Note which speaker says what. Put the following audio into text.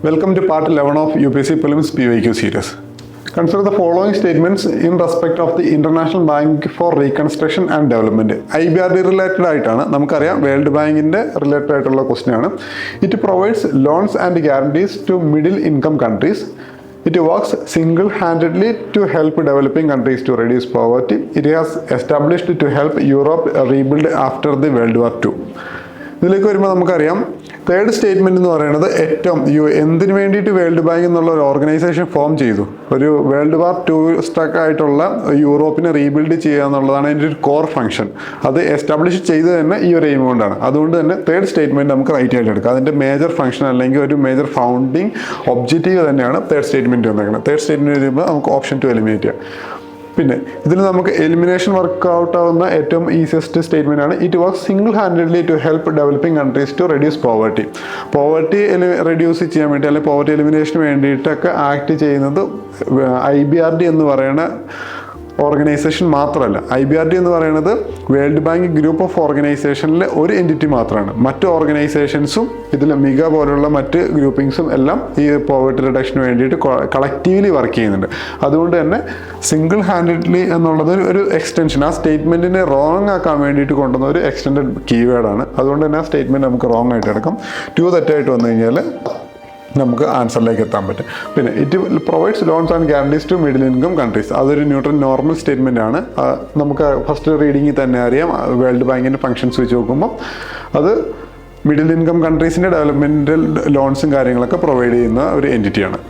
Speaker 1: Welcome to part 11 of UPSC Prelims PYQ series. Consider the following statements in respect of the International Bank for Reconstruction and Development. IBRD related ആയിട്ടാണ് നമുക്കറിയാം world ബാങ്കിന്റെ related ആയിട്ടുള്ള question ആണ്. It provides loans and guarantees to middle income countries. It works single-handedly to help developing countries to reduce poverty. It has established to help Europe rebuild after the World War II. ഇതിലേക്ക് വരുമ്പോൾ നമുക്കറിയാം third statement എന്ന് പറയുന്നത് ഏറ്റവും എന്തിനു വേണ്ടിയിട്ട് world bank എന്നുള്ള ഒരു ഓർഗനൈസേഷൻ ഫോം ചെയ്തു, ഒരു വേൾഡ് വാർ ടു സ്ട്രക്ക് ആയിട്ടുള്ള യൂറോപ്പിനെ റീബിൽഡ് ചെയ്യുക എന്നുള്ളതാണ് അതിൻ്റെ ഒരു കോർ ഫംഗ്ഷൻ. അത് എസ്റ്റാബ്ലിഷ് ചെയ്ത് തന്നെ ഈ ഒരു എയിം കൊണ്ടാണ്. അതുകൊണ്ട് തന്നെ തേർഡ് സ്റ്റേറ്റ്മെന്റ് നമുക്ക് റൈറ്റ് ആയിട്ട് എടുക്കാം. അതിൻ്റെ മേജർ ഫംഗ്ഷൻ അല്ലെങ്കിൽ ഒരു മേജർ ഫൗണ്ടിങ് ഒബ്ജക്റ്റീവ് തന്നെയാണ് തേർഡ് സ്റ്റേറ്റ്മെന്റ് വന്നേക്കുന്നത്. തേർഡ് സ്റ്റേറ്റ്മെന്റ് വരുമ്പോൾ നമുക്ക് ഓപ്ഷൻ 2 എലിമിനേറ്റ് ചെയ്യാം. പിന്നെ ഇതിൽ നമുക്ക് എലിമിനേഷൻ വർക്ക്ഔട്ട് ആവുന്ന ഏറ്റവും ഈസിയസ്റ്റ് സ്റ്റേറ്റ്മെന്റ് ആണ് it works single handedly to help developing countries to reduce poverty reduce ചെയ്യാൻ വേണ്ടി അല്ലെങ്കിൽ പോവർട്ടി എലിമിനേഷന് വേണ്ടിയിട്ടൊക്കെ ആക്ട് ചെയ്യുന്നത് IBRD എന്ന് പറയുന്ന ഓർഗനൈസേഷൻ മാത്രമല്ല. IBRD എന്ന് പറയുന്നത് വേൾഡ് ബാങ്ക് ഗ്രൂപ്പ് ഓഫ് ഓർഗനൈസേഷനിലെ ഒരു എൻറ്റിറ്റി മാത്രമാണ്. മറ്റ് ഓർഗനൈസേഷൻസും ഇതിൽ മിക പോലുള്ള മറ്റ് ഗ്രൂപ്പിംഗ്സും എല്ലാം ഈ പോവർട്ടി റിഡക്ഷന് വേണ്ടിയിട്ട് കളക്റ്റീവ്ലി വർക്ക് ചെയ്യുന്നുണ്ട്. അതുകൊണ്ട് തന്നെ സിംഗിൾ ഹാൻഡഡ്ലി എന്നുള്ളത് ഒരു എക്സ്റ്റൻഷൻ, ആ സ്റ്റേറ്റ്മെൻറ്റിനെ റോങ് ആക്കാൻ വേണ്ടിയിട്ട് കൊണ്ടുവന്ന ഒരു എക്സ്റ്റൻഡഡ് കീവേഡാണ്. അതുകൊണ്ട് തന്നെ ആ സ്റ്റേറ്റ്മെൻറ്റ് നമുക്ക് റോങ് ആയിട്ട് എടുക്കാം. 2 തെറ്റായിട്ട് വന്നു കഴിഞ്ഞാൽ നമുക്ക് ആൻസറിലേക്ക് എത്താൻ പറ്റും. പിന്നെ it provides loans and guarantees to middle income countries. അതൊരു നോർമൽ സ്റ്റേറ്റ്മെൻ്റ് ആണ്. നമുക്ക് ഫസ്റ്റ് റീഡിങ്ങിൽ തന്നെ അറിയാം വേൾഡ് ബാങ്കിൻ്റെ ഫങ്ഷൻസ് വെച്ച് നോക്കുമ്പോൾ അത് മിഡിൽ ഇൻകം കൺട്രീസിൻ്റെ ഡെവലപ്മെൻറ്റൽ ലോൺസും കാര്യങ്ങളൊക്കെ പ്രൊവൈഡ് ചെയ്യുന്ന ഒരു എൻറ്റിറ്റിയാണ്.